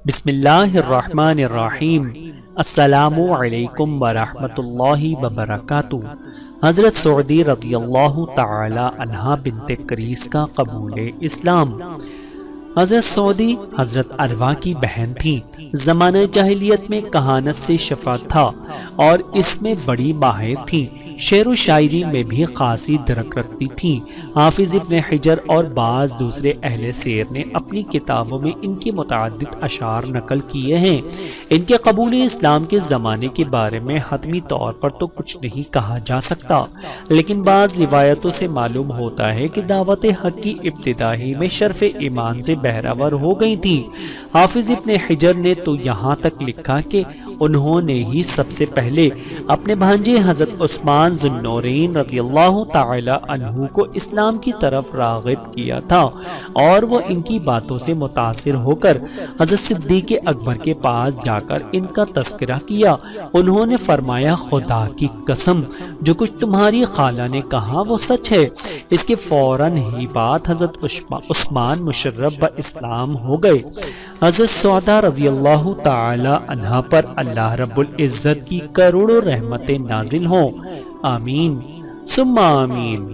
بسم اللہ الرحمن الرحیم۔ السلام علیکم ورحمۃ اللہ وبرکاتہ۔ حضرت سعدی رضی اللہ تعالی عنہا بنت قریس کا قبول اسلام۔ حضرت سعدی حضرت عروہ کی بہن تھیں۔ زمانہ جاہلیت میں کہانت سے شفا تھا اور اس میں بڑی ماہر تھیں۔ شعر و شاعری میں بھی خاصی درک رکھتی تھیں۔ حافظ ابن حجر اور بعض دوسرے اہل سیر نے اپنی کتابوں میں ان کی متعدد اشعار نقل کیے ہیں۔ ان کے قبول اسلام کے زمانے کے بارے میں حتمی طور پر تو کچھ نہیں کہا جا سکتا، لیکن بعض روایتوں سے معلوم ہوتا ہے کہ دعوت حق کی ابتدا ہی میں شرف ایمان سے بہرور ہو گئی تھی۔ حافظ ابن حجر نے تو یہاں تک لکھا کہ انہوں نے ہی سب سے پہلے اپنے بھانجے حضرت عثمان ذو النورین رضی اللہ تعالی عنہ کو اسلام کی طرف راغب کیا تھا، اور وہ ان کی باتوں سے متاثر ہو کر حضرت صدیق اکبر کے پاس جا کر ان کا تذکرہ کیا۔ انہوں نے فرمایا، خدا کی قسم، جو کچھ تمہاری خالہ نے کہا وہ سچ ہے۔ اس کے فوراً ہی بعد حضرت عثمان مشرف با اسلام ہو گئے۔ حضرت سعدہ رضی اللہ تعالی عنہا پر اللہ رب العزت کی کروڑوں رحمتیں نازل ہوں، آمین ثم آمین۔